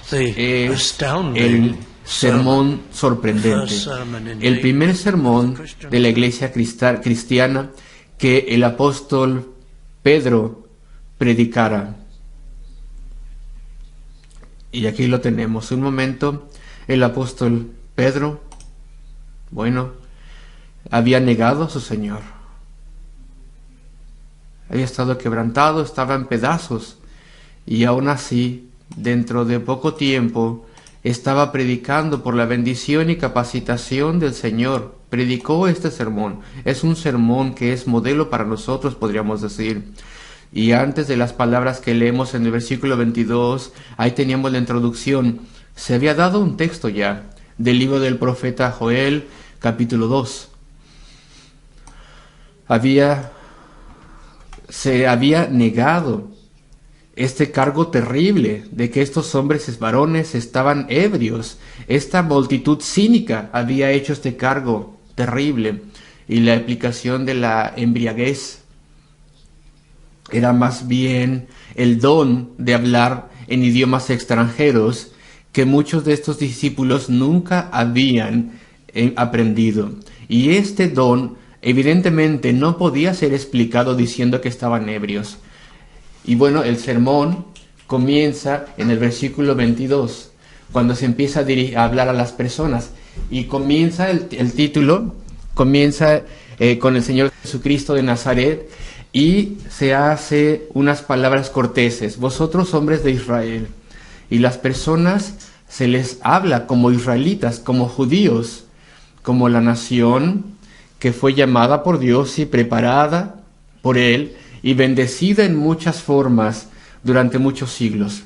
the es astounding el sermón sorprendente, first sermon in el primer sermón de la iglesia cristiana que el apóstol Pedro predicara. Y aquí lo tenemos. Un momento, el apóstol Pedro, bueno, había negado a su Señor. Había estado quebrantado, estaba en pedazos. Y aún así, dentro de poco tiempo, estaba predicando por la bendición y capacitación del Señor. Predicó este sermón. Es un sermón que es modelo para nosotros, podríamos decir. Y antes de las palabras que leemos en el versículo 22, ahí teníamos la introducción. Se había dado un texto ya del libro del profeta Joel, capítulo 2. Se había negado este cargo terrible de que estos hombres varones estaban ebrios. Esta multitud cínica había hecho este cargo terrible. Y la aplicación de la embriaguez era más bien el don de hablar en idiomas extranjeros que muchos de estos discípulos nunca habían aprendido. Y este don evidentemente no podía ser explicado diciendo que estaban ebrios. Y bueno, el sermón comienza en el versículo 22, cuando se empieza a hablar a las personas. Y comienza el título, comienza con el Señor Jesucristo de Nazaret, y se hace unas palabras corteses. Vosotros, hombres de Israel. Y las personas se les habla como israelitas, como judíos, como la nación que fue llamada por Dios y preparada por Él y bendecida en muchas formas durante muchos siglos.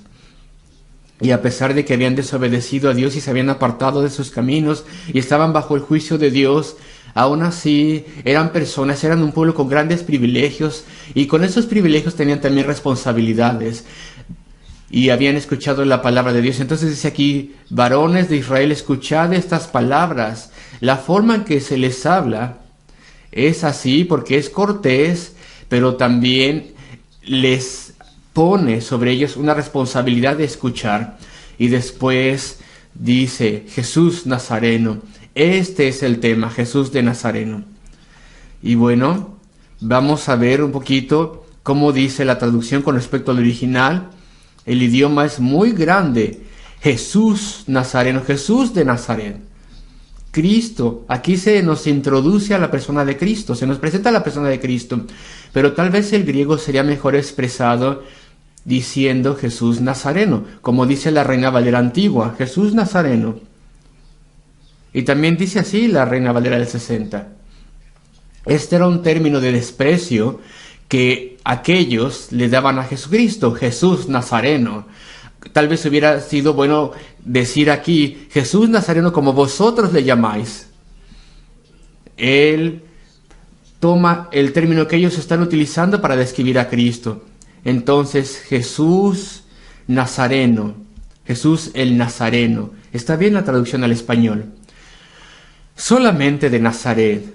Y a pesar de que habían desobedecido a Dios y se habían apartado de sus caminos y estaban bajo el juicio de Dios, aún así eran un pueblo con grandes privilegios, y con esos privilegios tenían también responsabilidades, y habían escuchado la palabra de Dios. Entonces dice aquí: varones de Israel, escuchad estas palabras. La forma en que se les habla es así porque es cortés, pero también les pone sobre ellos una responsabilidad de escuchar. Y después dice: Jesús Nazareno. Este es el tema, Jesús de Nazareno. Y bueno, vamos a ver un poquito cómo dice la traducción con respecto al original. El idioma es muy grande. Jesús Nazareno, Jesús de Nazaret. Cristo, aquí se nos introduce a la persona de Cristo, se nos presenta la persona de Cristo, pero tal vez el griego sería mejor expresado diciendo Jesús Nazareno, como dice la Reina Valera antigua, Jesús Nazareno. Y también dice así la Reina Valera del 60. Este era un término de desprecio que aquellos le daban a Jesucristo, Jesús Nazareno. Tal vez hubiera sido bueno decir aquí, Jesús Nazareno como vosotros le llamáis. Él toma el término que ellos están utilizando para describir a Cristo. Entonces, Jesús Nazareno, Jesús el Nazareno. Está bien la traducción al español. Solamente de Nazaret,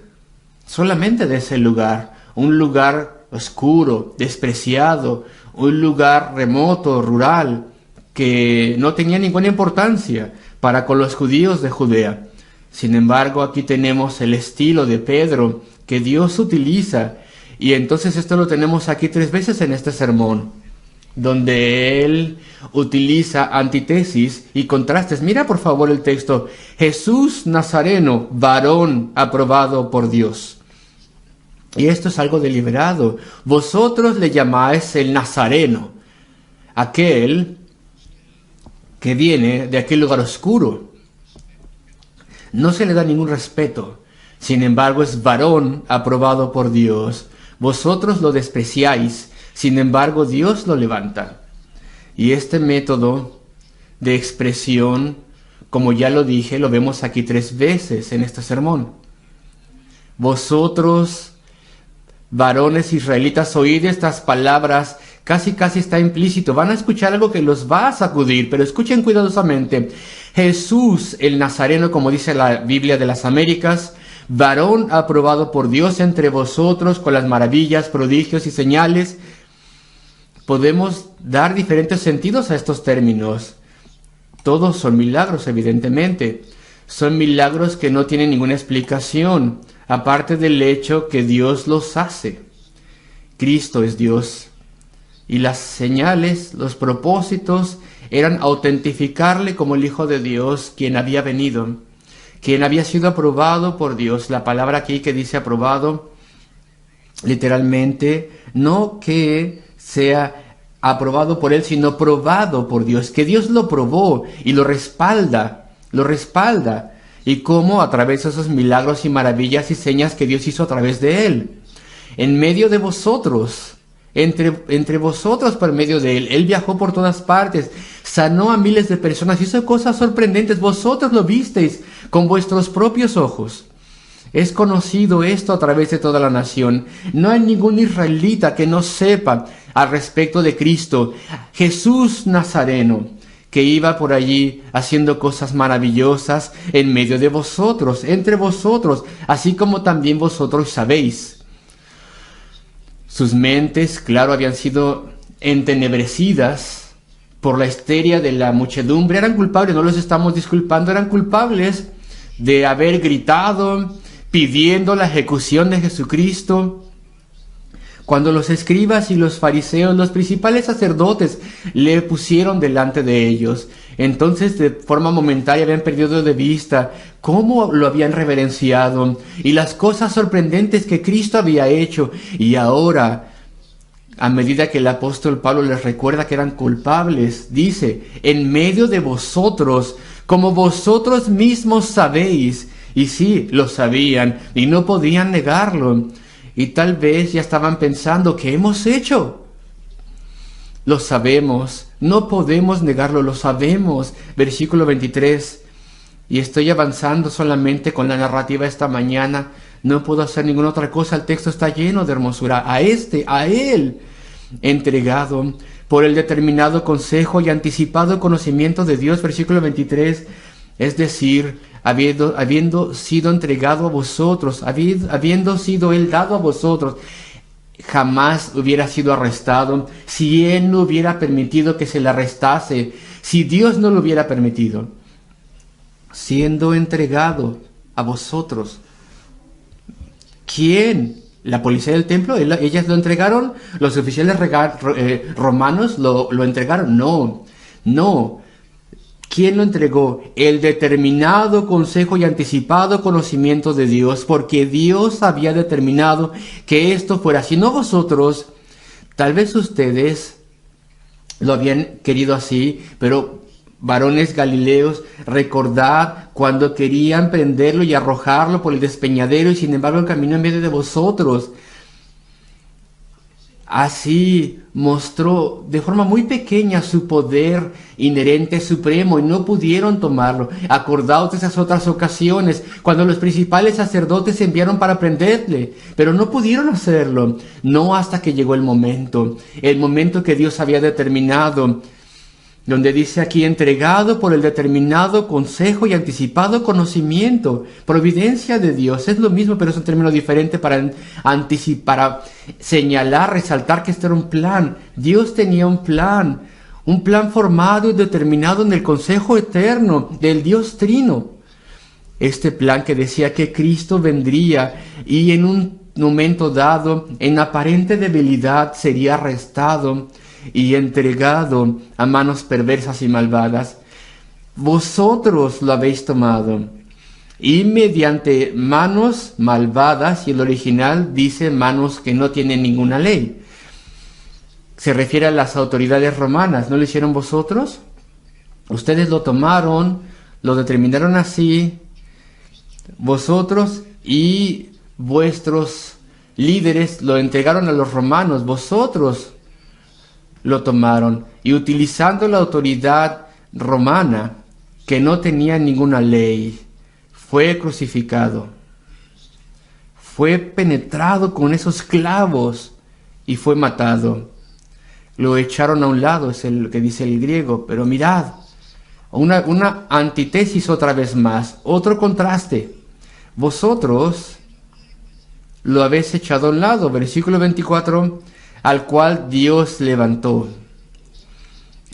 solamente de ese lugar, un lugar oscuro, despreciado, un lugar remoto, rural, que no tenía ninguna importancia para con los judíos de Judea. Sin embargo, aquí tenemos el estilo de Pedro que Dios utiliza, y entonces esto lo tenemos aquí 3 veces en este sermón, donde él utiliza antítesis y contrastes. Mira por favor el texto: Jesús Nazareno, varón aprobado por Dios. Y esto es algo deliberado. Vosotros le llamáis el Nazareno, aquel que viene de aquel lugar oscuro. No se le da ningún respeto. Sin embargo, es varón aprobado por Dios. Vosotros lo despreciáis. Sin embargo, Dios lo levanta. Y este método de expresión, como ya lo dije, lo vemos aquí 3 veces en este sermón. Vosotros, varones israelitas, oíd estas palabras. Casi está implícito. Van a escuchar algo que los va a sacudir, pero escuchen cuidadosamente. Jesús el Nazareno, como dice la Biblia de las Américas, varón aprobado por Dios entre vosotros con las maravillas, prodigios y señales. Podemos dar diferentes sentidos a estos términos. Todos son milagros, evidentemente. Son milagros que no tienen ninguna explicación, aparte del hecho que Dios los hace. Cristo es Dios. Y las señales, los propósitos, eran autentificarle como el Hijo de Dios, quien había venido, quien había sido aprobado por Dios. La palabra aquí que dice aprobado, literalmente, no que sea aprobado por Él, sino probado por Dios, que Dios lo probó y lo respalda. Y cómo a través de esos milagros y maravillas y señas que Dios hizo a través de Él. En medio de vosotros, entre vosotros por medio de Él. Él viajó por todas partes, sanó a miles de personas, hizo cosas sorprendentes. Vosotros lo visteis con vuestros propios ojos. Es conocido esto a través de toda la nación. No hay ningún israelita que no sepa al respecto de Cristo, Jesús Nazareno, que iba por allí haciendo cosas maravillosas en medio de vosotros, entre vosotros, así como también vosotros sabéis. Sus mentes, claro, habían sido entenebrecidas por la histeria de la muchedumbre. Eran culpables, no los estamos disculpando, eran culpables de haber gritado pidiendo la ejecución de Jesucristo. Cuando los escribas y los fariseos, los principales sacerdotes, le pusieron delante de ellos, entonces de forma momentaria habían perdido de vista cómo lo habían reverenciado y las cosas sorprendentes que Cristo había hecho. Y ahora, a medida que el apóstol Pablo les recuerda que eran culpables, dice, en medio de vosotros, como vosotros mismos sabéis. Y sí, lo sabían y no podían negarlo. Y tal vez ya estaban pensando, ¿qué hemos hecho? Lo sabemos, no podemos negarlo, lo sabemos. Versículo 23. Y estoy avanzando solamente con la narrativa esta mañana. No puedo hacer ninguna otra cosa, el texto está lleno de hermosura. A Él, entregado por el determinado consejo y anticipado conocimiento de Dios. Versículo 23. Es decir, habiendo sido entregado a vosotros, habiendo sido Él dado a vosotros, jamás hubiera sido arrestado si Él no hubiera permitido que se le arrestase, si Dios no lo hubiera permitido. Siendo entregado a vosotros. ¿Quién? ¿La policía del templo? ¿Ellas lo entregaron? ¿Los oficiales romanos lo entregaron? No. ¿Quién lo entregó? El determinado consejo y anticipado conocimiento de Dios, porque Dios había determinado que esto fuera así, no vosotros. Tal vez ustedes lo habían querido así, pero varones galileos, recordad cuando querían prenderlo y arrojarlo por el despeñadero, y sin embargo caminó en medio de vosotros. Así mostró de forma muy pequeña su poder inherente supremo y no pudieron tomarlo. Acordaos de esas otras ocasiones cuando los principales sacerdotes se enviaron para prenderle, pero no pudieron hacerlo. No hasta que llegó el momento que Dios había determinado, donde dice aquí, entregado por el determinado consejo y anticipado conocimiento, providencia de Dios. Es lo mismo, pero es un término diferente para señalar, resaltar que este era un plan. Dios tenía un plan formado y determinado en el consejo eterno del Dios Trino. Este plan que decía que Cristo vendría y en un momento dado, en aparente debilidad, sería arrestado y entregado a manos perversas y malvadas. Vosotros lo habéis tomado, y mediante manos malvadas, y el original dice manos que no tienen ninguna ley. Se refiere a las autoridades romanas. ¿No lo hicieron vosotros? Ustedes lo tomaron, lo determinaron así, vosotros y vuestros líderes lo entregaron a los romanos. Vosotros lo tomaron, y utilizando la autoridad romana, que no tenía ninguna ley, fue crucificado, fue penetrado con esos clavos y fue matado. Lo echaron a un lado, es lo que dice el griego. Pero mirad, una antítesis otra vez más, otro contraste. Vosotros lo habéis echado a un lado, versículo 24, al cual Dios levantó.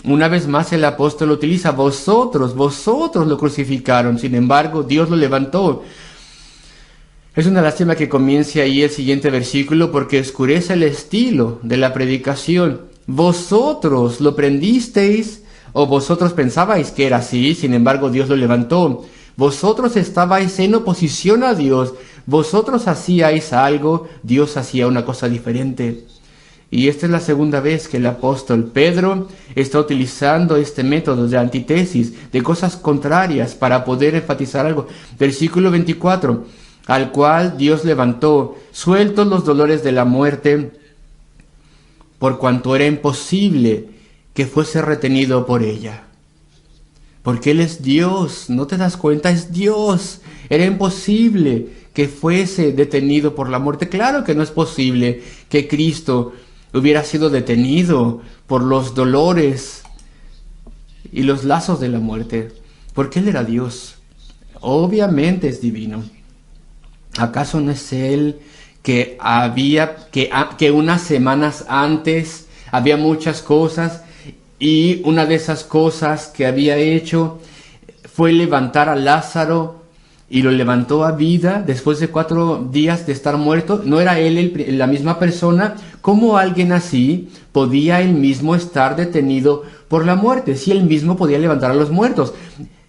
Una vez más el apóstol utiliza vosotros lo crucificaron, sin embargo Dios lo levantó. Es una lástima que comience ahí el siguiente versículo porque oscurece el estilo de la predicación. Vosotros lo prendisteis o vosotros pensabais que era así, sin embargo Dios lo levantó. Vosotros estabais en oposición a Dios, vosotros hacíais algo, Dios hacía una cosa diferente. Y esta es la segunda vez que el apóstol Pedro está utilizando este método de antítesis, de cosas contrarias, para poder enfatizar algo. Versículo 24, al cual Dios levantó, sueltos los dolores de la muerte, por cuanto era imposible que fuese retenido por ella. Porque Él es Dios, ¿no te das cuenta? Es Dios. Era imposible que fuese detenido por la muerte. Claro que no es posible que Cristo hubiera sido detenido por los dolores y los lazos de la muerte, porque Él era Dios. Obviamente es divino. ¿Acaso no es Él que que unas semanas antes había muchas cosas y una de esas cosas que había hecho fue levantar a Lázaro y lo levantó a vida después de 4 días de estar muerto? ¿No era él la misma persona? ¿Cómo alguien así podía él mismo estar detenido por la muerte? Si él mismo podía levantar a los muertos.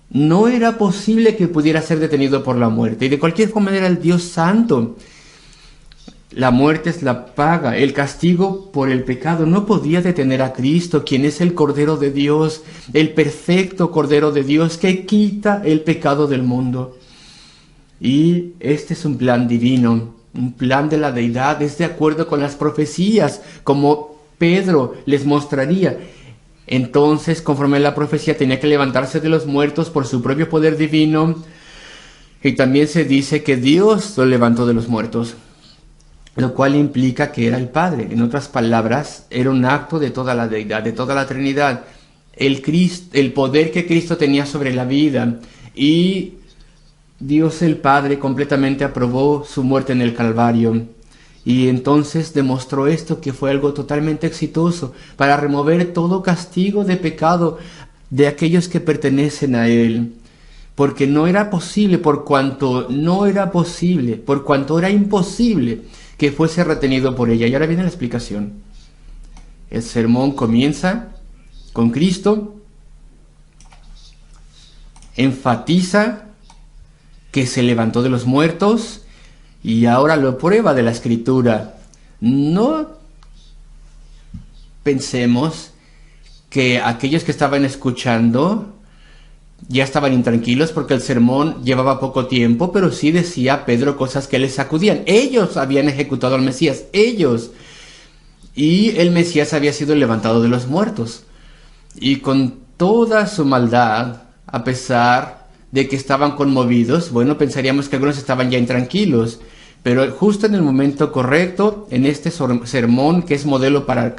No era posible que pudiera ser detenido por la muerte. Y de cualquier forma era el Dios santo. La muerte es la paga, el castigo por el pecado. No podía detener a Cristo, quien es el Cordero de Dios, el perfecto Cordero de Dios que quita el pecado del mundo. Y este es un plan divino, un plan de la deidad, es de acuerdo con las profecías, como Pedro les mostraría. Entonces, conforme a la profecía, tenía que levantarse de los muertos por su propio poder divino. Y también se dice que Dios lo levantó de los muertos, lo cual implica que era el Padre. En otras palabras, era un acto de toda la deidad, de toda la Trinidad. El poder que Cristo tenía sobre la vida, y Dios el Padre completamente aprobó su muerte en el Calvario. Y entonces demostró esto, que fue algo totalmente exitoso para remover todo castigo de pecado de aquellos que pertenecen a Él. Porque no era posible, por cuanto era imposible que fuese retenido por ella. Y ahora viene la explicación. El sermón comienza con Cristo, enfatiza que se levantó de los muertos, y ahora lo prueba de la Escritura. No pensemos que aquellos que estaban escuchando ya estaban intranquilos porque el sermón llevaba poco tiempo, pero sí decía Pedro cosas que les sacudían. Ellos habían ejecutado al Mesías, ellos. Y el Mesías había sido levantado de los muertos. Y con toda su maldad, a pesar de que estaban conmovidos, bueno, pensaríamos que algunos estaban ya intranquilos, pero justo en el momento correcto, en este sermón que es modelo para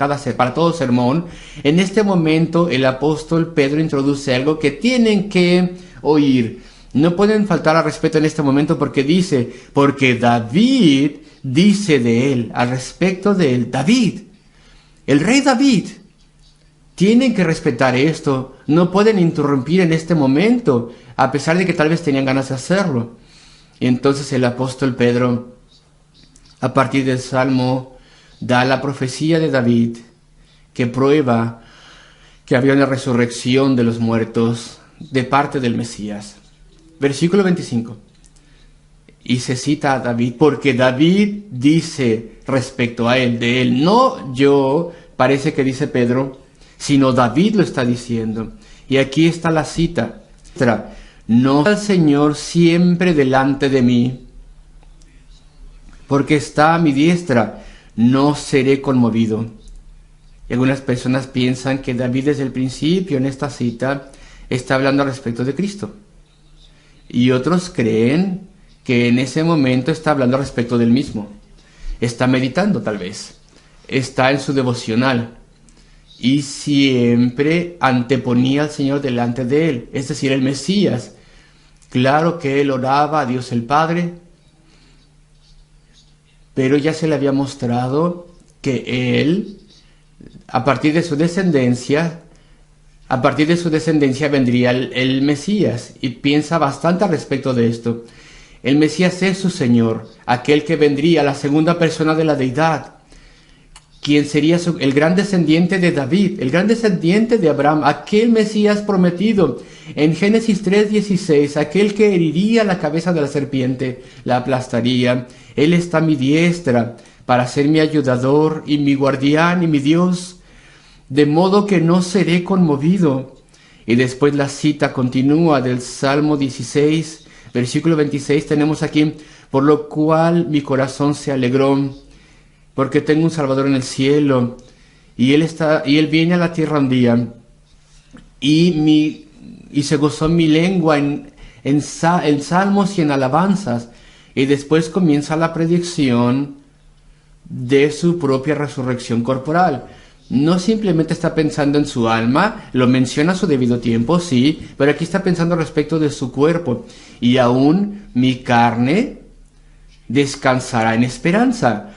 todo sermón, en este momento el apóstol Pedro introduce algo que tienen que oír. No pueden faltar al respeto en este momento porque David dice de él, al respecto de él, David, el rey David. Tienen que respetar esto, no pueden interrumpir en este momento, a pesar de que tal vez tenían ganas de hacerlo. Y entonces el apóstol Pedro, a partir del Salmo, da la profecía de David, que prueba que había una resurrección de los muertos de parte del Mesías. Versículo 25. Y se cita a David, porque David dice respecto a él, de él, no yo, parece que dice Pedro, sino David lo está diciendo. Y aquí está la cita. No al Señor siempre delante de mí, porque está a mi diestra, no seré conmovido. Y algunas personas piensan que David desde el principio en esta cita está hablando al respecto de Cristo. Y otros creen que en ese momento está hablando al respecto del mismo. Está meditando tal vez. Está en su devocional. Y siempre anteponía al Señor delante de él, es decir, el Mesías. Claro que él oraba a Dios el Padre, pero ya se le había mostrado que él, a partir de su descendencia, A partir de su descendencia vendría el Mesías, y piensa bastante al respecto de esto. El Mesías es su Señor, aquel que vendría, la segunda persona de la deidad, quien sería el gran descendiente de David, el gran descendiente de Abraham, aquel Mesías prometido. En Génesis 3:16, aquel que heriría la cabeza de la serpiente, la aplastaría. Él está a mi diestra para ser mi ayudador y mi guardián y mi Dios, de modo que no seré conmovido. Y después la cita continúa del Salmo 16, versículo 26, tenemos aquí, por lo cual mi corazón se alegró, porque tengo un Salvador en el cielo, y él viene a la tierra un día, y se gozó mi lengua en salmos y en alabanzas. Y después comienza la predicción de su propia resurrección corporal. No simplemente está pensando en su alma, lo menciona a su debido tiempo, sí, pero aquí está pensando respecto de su cuerpo. Y aún mi carne descansará en esperanza.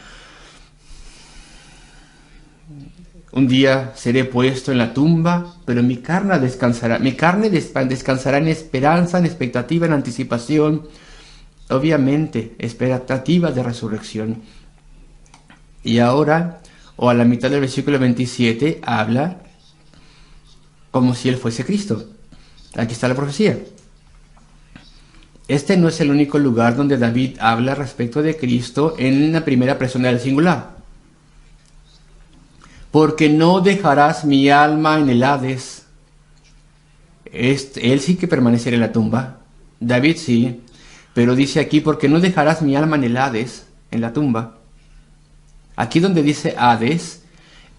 Un día seré puesto en la tumba, pero mi carne descansará en esperanza, en expectativa, en anticipación, obviamente, expectativa de resurrección. Y ahora, o a la mitad del versículo 27, habla como si él fuese Cristo. Aquí está la profecía. Este no es el único lugar donde David habla respecto de Cristo en la primera persona del singular. Porque no dejarás mi alma en el Hades. Él sí que permanecerá en la tumba. David sí. Pero dice aquí, porque no dejarás mi alma en el Hades, en la tumba. Aquí donde dice Hades,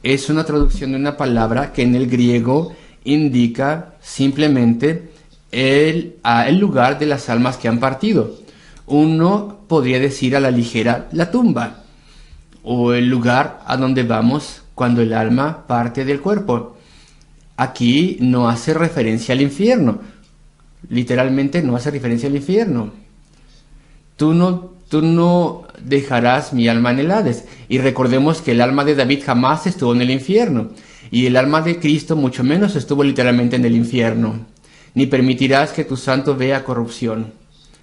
es una traducción de una palabra que en el griego indica simplemente el lugar de las almas que han partido. Uno podría decir a la ligera la tumba, o el lugar a donde vamos cuando el alma parte del cuerpo. Aquí no hace referencia al infierno. Literalmente no hace referencia al infierno. Tú no dejarás mi alma en el Hades. Y recordemos que el alma de David jamás estuvo en el infierno. Y el alma de Cristo mucho menos estuvo literalmente en el infierno. Ni permitirás que tu santo vea corrupción.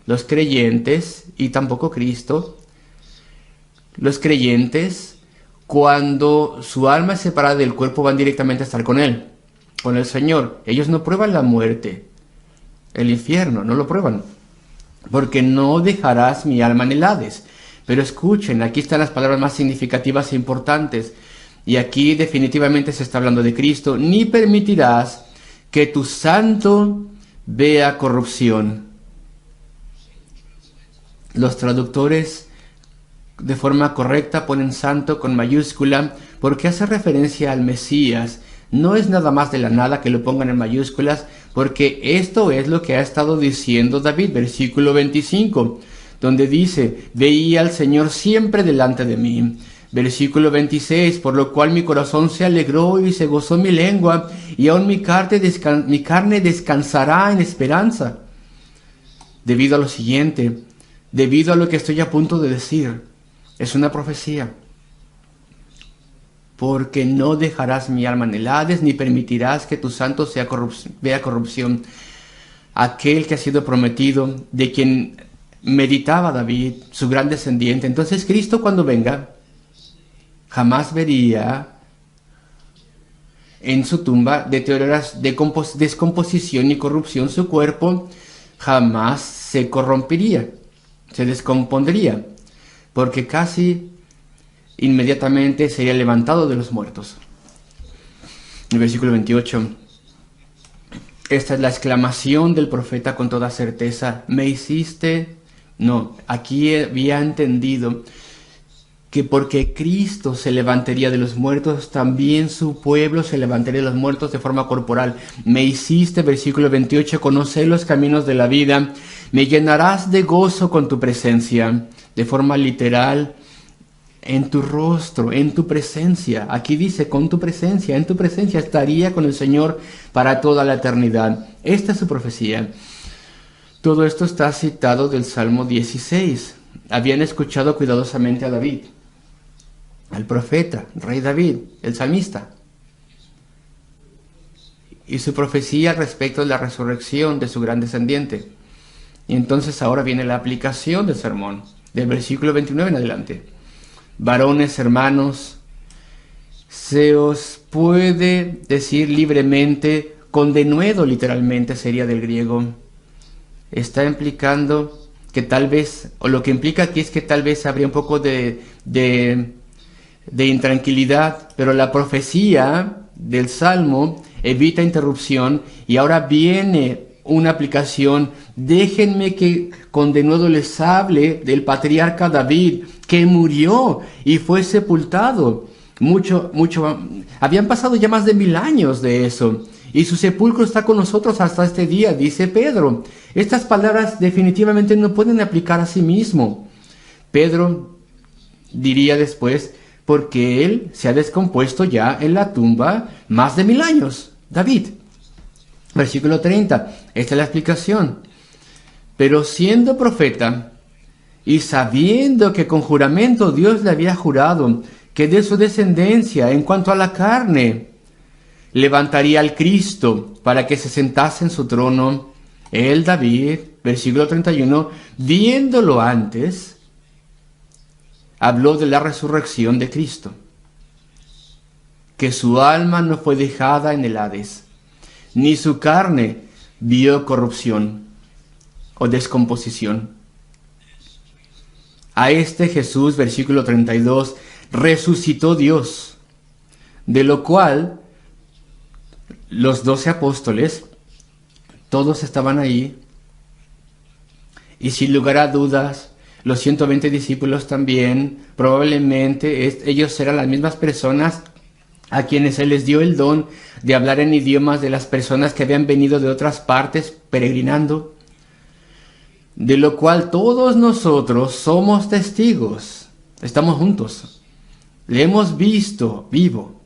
Los creyentes, y tampoco Cristo, los creyentes, cuando su alma es separada del cuerpo, van directamente a estar con Él, con el Señor. Ellos no prueban la muerte, el infierno, no lo prueban. Porque no dejarás mi alma en el Hades. Pero escuchen, aquí están las palabras más significativas e importantes. Y aquí definitivamente se está hablando de Cristo. Ni permitirás que tu santo vea corrupción. Los traductores de forma correcta ponen santo con mayúscula porque hace referencia al Mesías. No es nada más de la nada que lo pongan en mayúsculas, porque esto es lo que ha estado diciendo David, versículo 25, donde dice, veía al Señor siempre delante de mí. Versículo 26, por lo cual mi corazón se alegró y se gozó mi lengua, y aún mi carne descansará en esperanza. Debido a lo siguiente, debido a lo que estoy a punto de decir, es una profecía. Porque no dejarás mi alma en el Hades, ni permitirás que tu santo vea corrupción. Aquel que ha sido prometido, de quien meditaba David, su gran descendiente. Entonces Cristo, cuando venga, jamás vería en su tumba deterioros, descomposición y corrupción. Su cuerpo jamás se corrompería, se descompondría, porque casi inmediatamente sería levantado de los muertos. El versículo 28. Esta es la exclamación del profeta con toda certeza. Me hiciste... No, aquí había entendido que porque Cristo se levantaría de los muertos, también su pueblo se levantaría de los muertos de forma corporal. Me hiciste, versículo 28, conocer los caminos de la vida. Me llenarás de gozo con tu presencia. De forma literal, en tu rostro, en tu presencia. Aquí dice, con tu presencia, en tu presencia estaría con el Señor para toda la eternidad. Esta es su profecía. Todo esto está citado del Salmo 16. Habían escuchado cuidadosamente a David, al profeta, rey David, el salmista. y su profecía respecto de la resurrección de su gran descendiente. Y entonces ahora viene la aplicación del sermón, del versículo 29 en adelante. Varones, hermanos, se os puede decir libremente, con denuedo literalmente sería del griego. Está implicando que tal vez, o lo que implica aquí es que tal vez habría un poco de intranquilidad, pero la profecía del Salmo evita interrupción y ahora viene una aplicación. Déjenme que con denuedo les hable del patriarca David, que murió y fue sepultado. Habían pasado ya más de 1000 años de eso, y su sepulcro está con nosotros hasta este día, dice Pedro. Estas palabras definitivamente no pueden aplicar a sí mismo. Pedro diría después, porque él se ha descompuesto ya en la tumba más de 1000 años, David. Versículo 30, esta es la explicación. Pero siendo profeta, y sabiendo que con juramento Dios le había jurado que de su descendencia, en cuanto a la carne, levantaría al Cristo para que se sentase en su trono, él, David, versículo 31, viéndolo antes, habló de la resurrección de Cristo, que su alma no fue dejada en el Hades, ni su carne vio corrupción o descomposición. A este Jesús, versículo 32, resucitó Dios, de lo cual los 12 apóstoles, todos estaban ahí, y sin lugar a dudas, los 120 discípulos también, probablemente ellos eran las mismas personas a quienes se les dio el don de hablar en idiomas de las personas que habían venido de otras partes peregrinando, de lo cual todos nosotros somos testigos. Estamos juntos. Le hemos visto vivo.